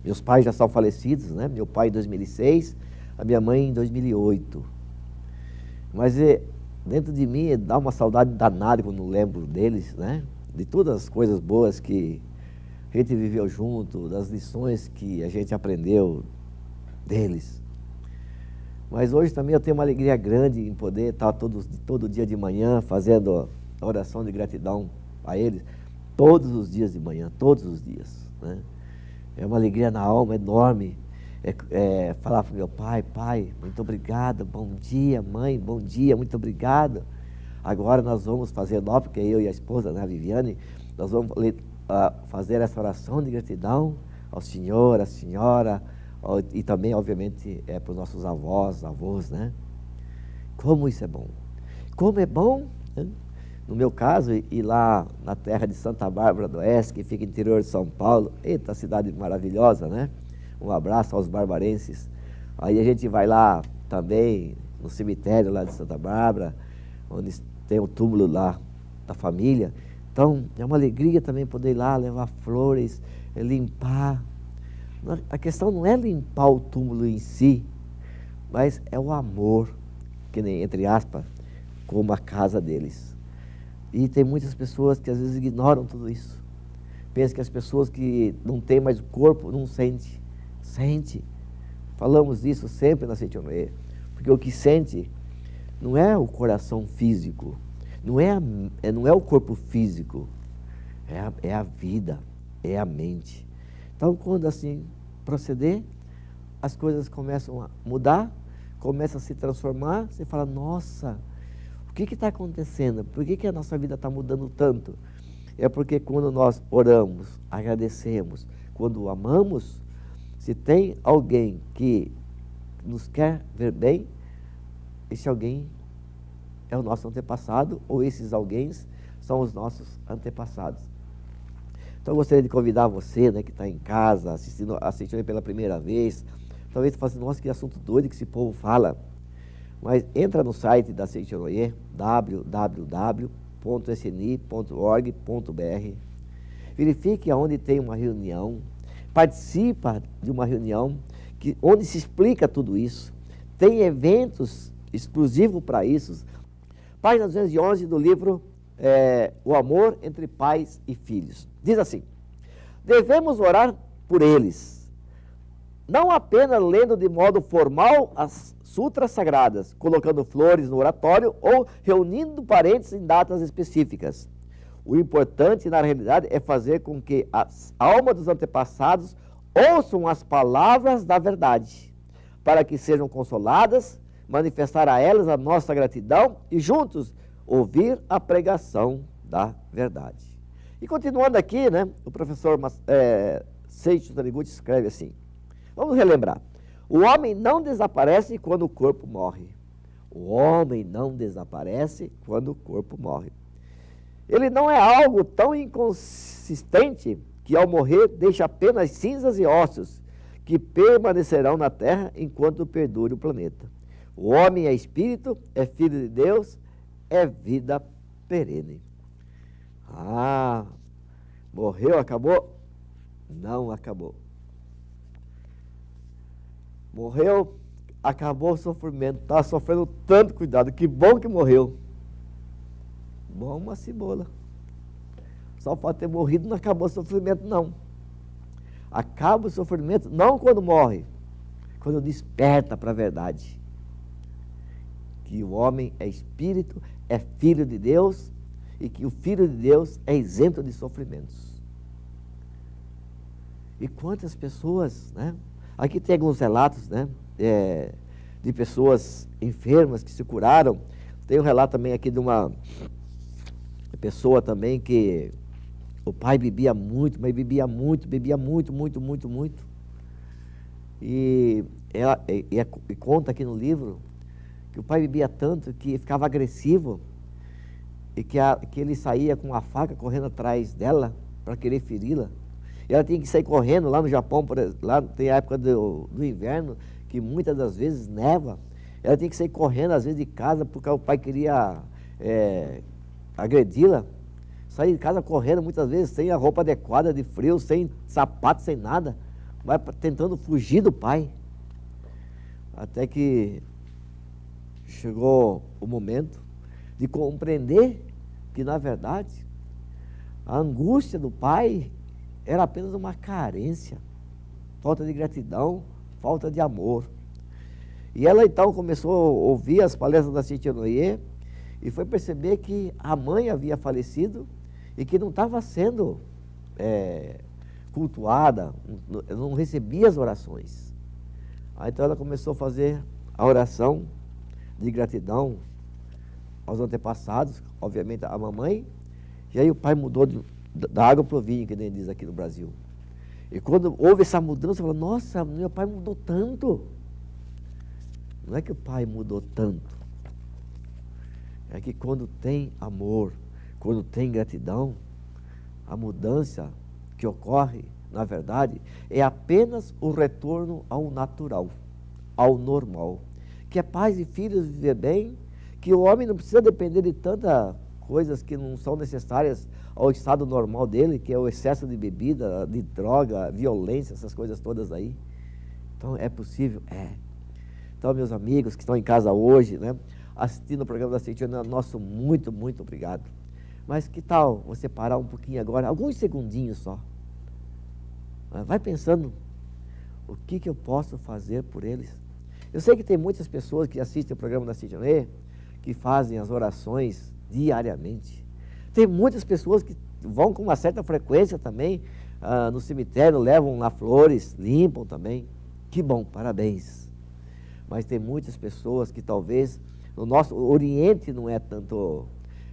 meus pais já são falecidos, né? Meu pai em 2006, a minha mãe em 2008. Mas dentro de mim dá uma saudade danada quando lembro deles, né? De todas as coisas boas que a gente viveu junto, das lições que a gente aprendeu deles. Mas hoje também eu tenho uma alegria grande em poder estar todo dia de manhã fazendo a oração de gratidão a eles, todos os dias de manhã, todos os dias, né? É uma alegria na alma enorme, falar para o meu pai, muito obrigado, bom dia, mãe, bom dia, muito obrigado. Agora nós vamos fazer, porque eu e a esposa, né, a Viviane, nós vamos fazer essa oração de gratidão ao Senhor, à Senhora, e também, obviamente, para os nossos avós, né? Como isso é bom. Como é bom, né? No meu caso, ir lá na terra de Santa Bárbara do Oeste, que fica no interior de São Paulo, eita, cidade maravilhosa, né? Um abraço aos barbarenses. Aí a gente vai lá também, no cemitério lá de Santa Bárbara, onde tem o túmulo lá da família. Então, é uma alegria também poder ir lá, levar flores, limpar. A questão não é limpar o túmulo em si, mas é o amor, que nem, entre aspas, como a casa deles. E tem muitas pessoas que às vezes ignoram tudo isso. Pensam que as pessoas que não têm mais o corpo não sentem. Sente. Falamos isso sempre na Seite Onoê, porque o que sente não é o coração físico, não é o corpo físico, é a vida, é a mente. Então, quando assim proceder, as coisas começam a mudar, começam a se transformar, você fala, nossa, o que está acontecendo? Por que a nossa vida está mudando tanto? É porque quando nós oramos, agradecemos, quando amamos, se tem alguém que nos quer ver bem, esse alguém é o nosso antepassado, ou esses alguém são os nossos antepassados. Então, eu gostaria de convidar você, né, que está em casa, assistindo pela primeira vez, talvez você fale assim, nossa, que assunto doido que esse povo fala. Mas entra no site da Seite Onoê, www.sni.org.br, verifique aonde tem uma reunião, participa de uma reunião onde se explica tudo isso, tem eventos exclusivos para isso. Página 211 do livro O Amor entre Pais e Filhos. Diz assim, devemos orar por eles, não apenas lendo de modo formal as sutras sagradas, colocando flores no oratório ou reunindo parentes em datas específicas. O importante, na realidade, é fazer com que a alma dos antepassados ouçam as palavras da verdade, para que sejam consoladas, manifestar a elas a nossa gratidão e juntos ouvir a pregação da verdade. E continuando aqui, né, o professor Seiichi Taniguchi escreve assim, vamos relembrar, o homem não desaparece quando o corpo morre. O homem não desaparece quando o corpo morre. Ele não é algo tão inconsistente que ao morrer deixa apenas cinzas e ossos que permanecerão na terra enquanto perdure o planeta. O homem é espírito, é filho de Deus, é vida perene. Ah, morreu, acabou? Não acabou. Morreu, acabou o sofrimento, está sofrendo tanto cuidado, que bom que morreu. Bom uma cebola. Só pode ter morrido, não acabou o sofrimento, não. Acaba o sofrimento não quando morre, quando desperta para a verdade. Que o homem é espírito, é filho de Deus, e que o filho de Deus é isento de sofrimentos. E quantas pessoas, né? Aqui tem alguns relatos, né? De pessoas enfermas que se curaram. Tem um relato também aqui de uma pessoa também que o pai bebia muito, mas bebia muito, muito. E conta aqui no livro que o pai bebia tanto que ficava agressivo e que ele saía com a faca correndo atrás dela para querer feri-la. E ela tinha que sair correndo lá no Japão, lá tem a época do inverno, que muitas das vezes neva. Ela tinha que sair correndo, às vezes, de casa, porque o pai queria agredi-la. Sair de casa correndo, muitas vezes, sem a roupa adequada de frio, sem sapato, sem nada, mas tentando fugir do pai. Até que chegou o momento de compreender que, na verdade, a angústia do pai era apenas uma carência, falta de gratidão, falta de amor. E ela então começou a ouvir as palestras da Cíntia Noyer e foi perceber que a mãe havia falecido e que não estava sendo cultuada, não recebia as orações. Aí então ela começou a fazer a oração de gratidão aos antepassados, obviamente a mamãe, e aí o pai mudou da água para o vinho, que nem diz aqui no Brasil. E quando houve essa mudança, falou: nossa, meu pai mudou tanto. Não é que o pai mudou tanto, é que quando tem amor, quando tem gratidão, a mudança que ocorre, na verdade, é apenas o retorno ao natural, ao normal. Que é pais e filhos viver bem, que o homem não precisa depender de tantas coisas que não são necessárias ao estado normal dele, que é o excesso de bebida, de droga, violência, essas coisas todas aí. Então, é possível? É. Então, meus amigos que estão em casa hoje, né, assistindo o programa da Cíntia, nosso muito obrigado. Mas que tal você parar um pouquinho agora, alguns segundinhos só. Vai pensando, o que eu posso fazer por eles? Eu sei que tem muitas pessoas que assistem o programa da Cíntia Noyer, que fazem as orações diariamente. Tem muitas pessoas que vão com uma certa frequência também no cemitério, levam lá flores, limpam também. Que bom, parabéns. Mas tem muitas pessoas que talvez, no nosso Oriente não é tanto,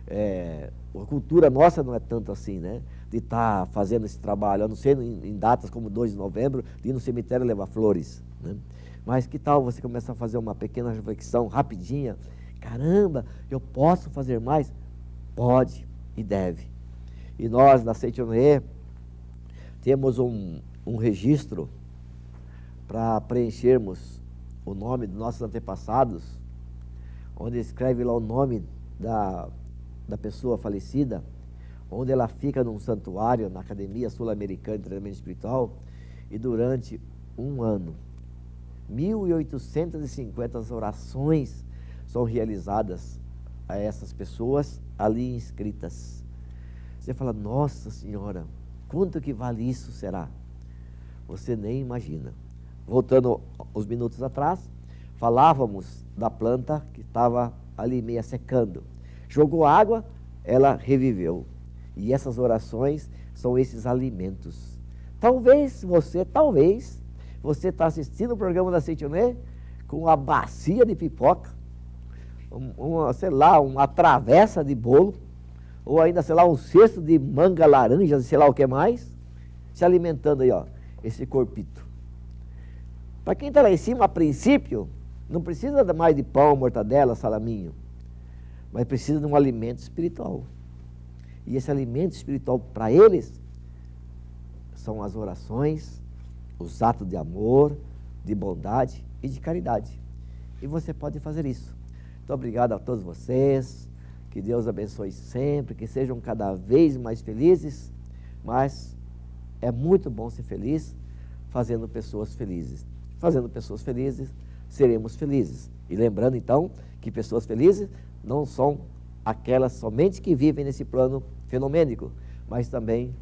a cultura nossa não é tanto assim, né? De estar fazendo esse trabalho, a não ser em datas como 2 de novembro, de ir no cemitério levar flores, né? Mas que tal você começar a fazer uma pequena reflexão rapidinha? Caramba, eu posso fazer mais? Pode e deve. E nós, da Cíntia Noyer, temos um registro para preenchermos o nome dos nossos antepassados, onde escreve lá o nome da pessoa falecida, onde ela fica num santuário, na Academia Sul-Americana de Treinamento Espiritual, e durante um ano, 1.850 orações são realizadas a essas pessoas ali inscritas. Você fala: nossa Senhora, quanto que vale isso será? Você nem imagina. Voltando uns minutos atrás, falávamos da planta que estava ali meia secando. Jogou água, ela reviveu. E essas orações são esses alimentos. Talvez você está assistindo o programa da Cíntia Noyer com uma bacia de pipoca, uma travessa de bolo, ou ainda, um cesto de manga, laranja, sei lá o que mais, se alimentando aí, ó, esse corpito. Para quem está lá em cima, a princípio, não precisa mais de pão, mortadela, salaminho, mas precisa de um alimento espiritual. E esse alimento espiritual para eles são as orações, os atos de amor, de bondade e de caridade. E você pode fazer isso. Muito obrigado a todos vocês, que Deus abençoe sempre, que sejam cada vez mais felizes, mas é muito bom ser feliz fazendo pessoas felizes. Fazendo pessoas felizes, seremos felizes. E lembrando então que pessoas felizes não são aquelas somente que vivem nesse plano fenomênico, mas também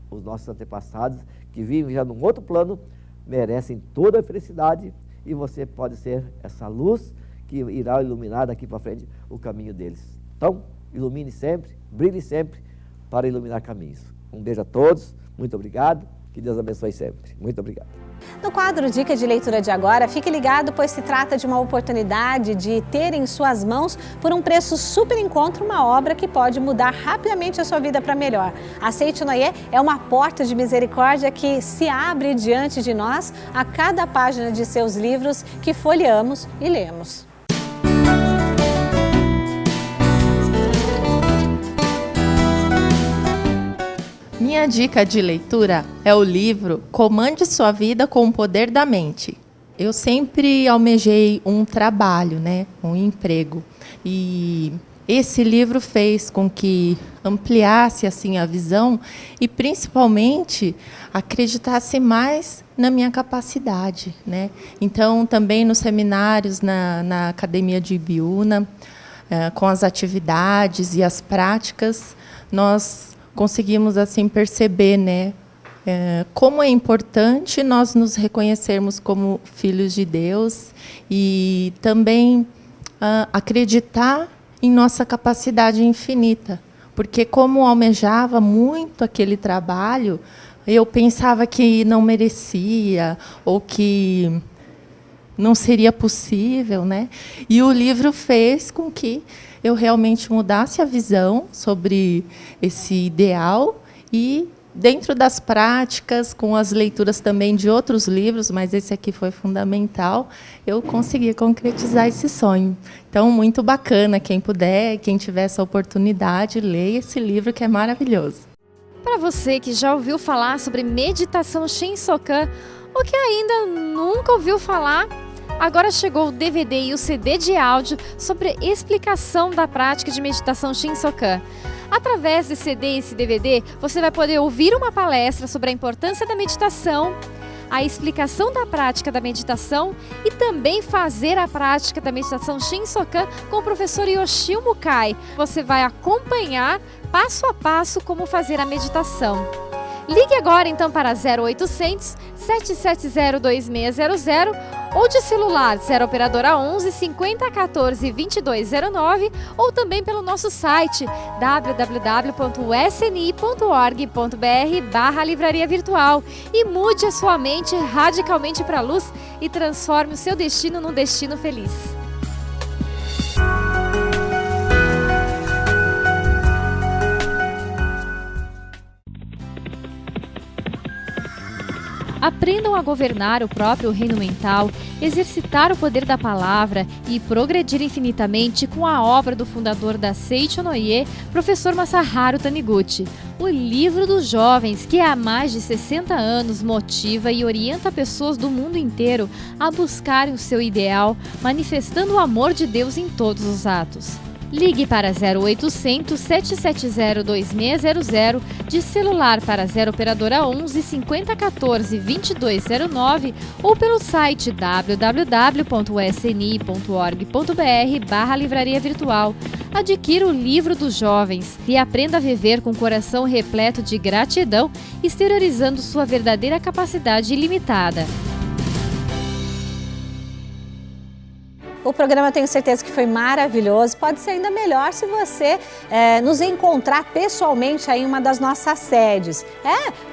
os nossos antepassados que vivem já num outro plano, merecem toda a felicidade, e você pode ser essa luz que irá iluminar daqui para frente o caminho deles. Então, ilumine sempre, brilhe sempre para iluminar caminhos. Um beijo a todos, muito obrigado Que Deus abençoe sempre. Muito obrigado. No quadro Dica de Leitura de agora, fique ligado, pois se trata de uma oportunidade de ter em suas mãos, por um preço super em conta, uma obra que pode mudar rapidamente a sua vida para melhor. A Seitonoye é uma porta de misericórdia que se abre diante de nós a cada página de seus livros que folheamos e lemos. Minha dica de leitura é o livro Comande Sua Vida com o Poder da Mente. Eu sempre almejei um trabalho, um emprego. E esse livro fez com que ampliasse assim, a visão e, principalmente, acreditasse mais na minha capacidade. Então, também nos seminários na Academia de Ibiúna, com as atividades e as práticas, nós conseguimos assim perceber, como é importante nós nos reconhecermos como filhos de Deus e também acreditar em nossa capacidade infinita, porque como almejava muito aquele trabalho, eu pensava que não merecia ou que não seria possível, E o livro fez com que eu realmente mudasse a visão sobre esse ideal e, dentro das práticas, com as leituras também de outros livros, mas esse aqui foi fundamental, eu consegui concretizar esse sonho. Então, muito bacana, quem puder, quem tiver essa oportunidade, leia esse livro que é maravilhoso. Para você que já ouviu falar sobre meditação Shinsokan, ou que ainda nunca ouviu falar, agora chegou o DVD e o CD de áudio sobre a explicação da prática de meditação Shinsokan. Através desse CD e esse DVD, você vai poder ouvir uma palestra sobre a importância da meditação, a explicação da prática da meditação e também fazer a prática da meditação Shinsokan com o professor Yoshio Mukai. Você vai acompanhar passo a passo como fazer a meditação. Ligue agora então para 0800 770 2600 ou de celular 0 operadora 11 50 14 2209 ou também pelo nosso site www.sni.org.br/livraria virtual e mude a sua mente radicalmente para a luz e transforme o seu destino num destino feliz. Aprendam a governar o próprio reino mental, exercitar o poder da palavra e progredir infinitamente com a obra do fundador da Seitonoye, professor Masaharu Taniguchi. O livro dos jovens, que há mais de 60 anos motiva e orienta pessoas do mundo inteiro a buscarem o seu ideal, manifestando o amor de Deus em todos os atos. Ligue para 0800 770 2600, de celular para 0 operadora 11 50 14 2209 ou pelo site www.sni.org.br/livraria virtual. Adquira o livro dos jovens e aprenda a viver com o coração repleto de gratidão, exteriorizando sua verdadeira capacidade ilimitada. O programa, tenho certeza que foi maravilhoso. Pode ser ainda melhor se você nos encontrar pessoalmente em uma das nossas sedes.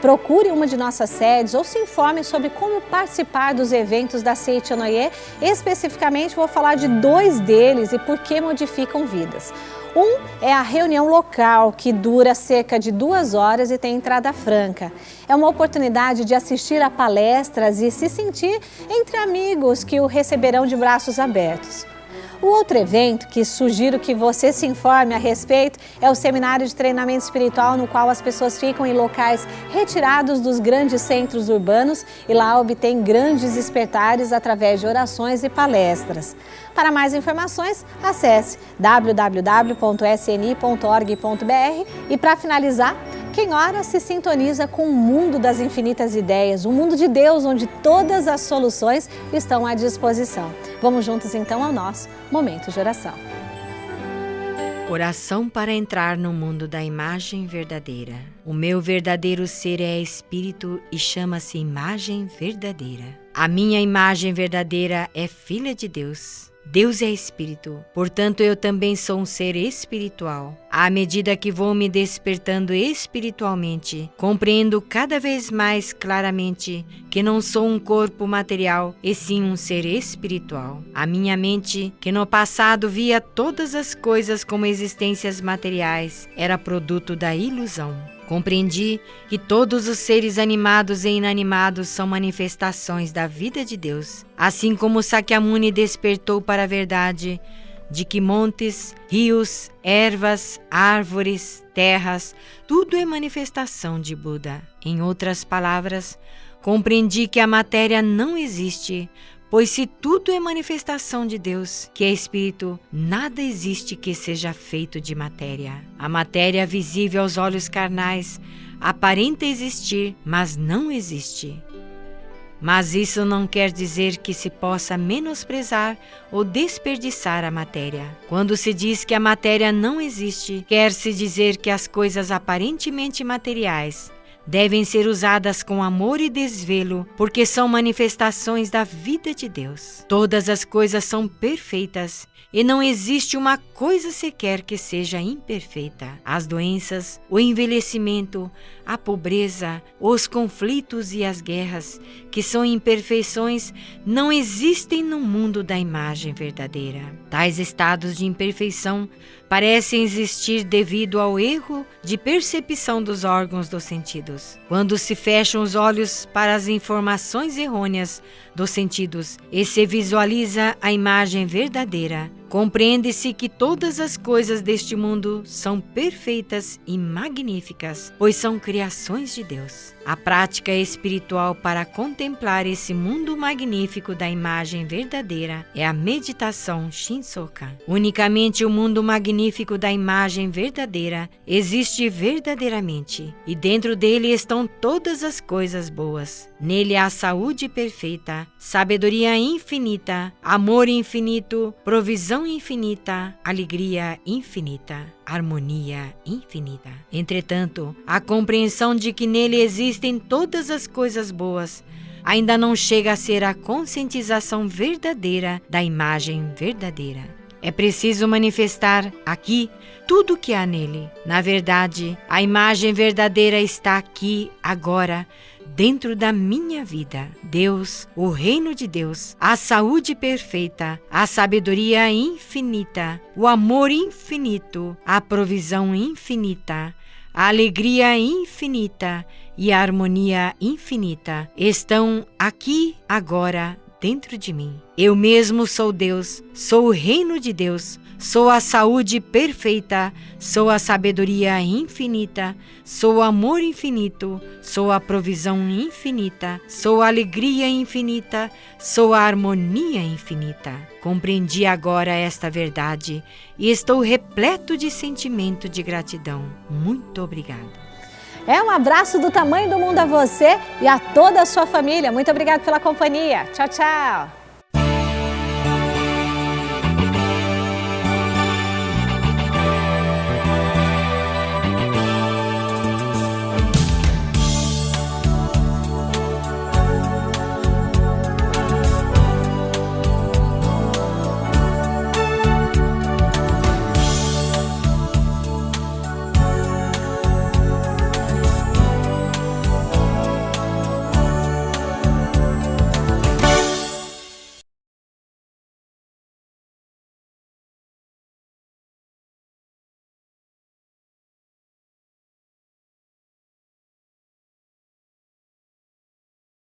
Procure uma de nossas sedes ou se informe sobre como participar dos eventos da Seitonoye. Especificamente, vou falar de 2 deles e por que modificam vidas. Um é a reunião local, que dura cerca de 2 horas e tem entrada franca. É uma oportunidade de assistir a palestras e se sentir entre amigos que o receberão de braços abertos. O outro evento, que sugiro que você se informe a respeito, é o seminário de treinamento espiritual, no qual as pessoas ficam em locais retirados dos grandes centros urbanos e lá obtêm grandes despertares através de orações e palestras. Para mais informações, acesse www.sni.org.br e, para finalizar, quem ora se sintoniza com o mundo das infinitas ideias, o mundo de Deus, onde todas as soluções estão à disposição. Vamos juntos então ao nosso momento de oração. Oração para entrar no mundo da imagem verdadeira. O meu verdadeiro ser é espírito e chama-se imagem verdadeira. A minha imagem verdadeira é filha de Deus. Deus é espírito, portanto eu também sou um ser espiritual. À medida que vou me despertando espiritualmente, compreendo cada vez mais claramente que não sou um corpo material, e sim um ser espiritual. A minha mente, que no passado via todas as coisas como existências materiais, era produto da ilusão. Compreendi que todos os seres animados e inanimados são manifestações da vida de Deus, assim como Sakyamuni despertou para a verdade de que montes, rios, ervas, árvores, terras, tudo é manifestação de Buda. Em outras palavras, compreendi que a matéria não existe, pois se tudo é manifestação de Deus, que é Espírito, nada existe que seja feito de matéria. A matéria visível aos olhos carnais aparenta existir, mas não existe. Mas isso não quer dizer que se possa menosprezar ou desperdiçar a matéria. Quando se diz que a matéria não existe, quer-se dizer que as coisas aparentemente materiais devem ser usadas com amor e desvelo, porque são manifestações da vida de Deus. Todas as coisas são perfeitas e não existe uma coisa sequer que seja imperfeita. As doenças, o envelhecimento, a pobreza, os conflitos e as guerras, que são imperfeições, não existem no mundo da imagem verdadeira. Tais estados de imperfeição parecem existir devido ao erro de percepção dos órgãos dos sentidos. Quando se fecham os olhos para as informações errôneas dos sentidos e se visualiza a imagem verdadeira, compreende-se que todas as coisas deste mundo são perfeitas e magníficas, pois são criações de Deus. A prática espiritual para contemplar esse mundo magnífico da imagem verdadeira é a meditação Shinsokan. Unicamente o mundo magnífico da imagem verdadeira existe verdadeiramente, e dentro dele estão todas as coisas boas. Nele há saúde perfeita, sabedoria infinita, amor infinito, provisão infinita, alegria infinita, harmonia infinita. Entretanto, a compreensão de que nele existem todas as coisas boas ainda não chega a ser a conscientização verdadeira da imagem verdadeira. É preciso manifestar aqui tudo o que há nele. Na verdade, a imagem verdadeira está aqui, agora, dentro da minha vida. Deus, o reino de Deus, a saúde perfeita, a sabedoria infinita, o amor infinito, a provisão infinita, a alegria infinita e a harmonia infinita estão aqui, agora, dentro de mim. Eu mesmo sou Deus, sou o reino de Deus, sou a saúde perfeita, sou a sabedoria infinita, sou o amor infinito, sou a provisão infinita, sou a alegria infinita, sou a harmonia infinita. Compreendi agora esta verdade e estou repleto de sentimento de gratidão. Muito obrigado. Um abraço do tamanho do mundo a você e a toda a sua família. Muito obrigada pela companhia. Tchau, tchau.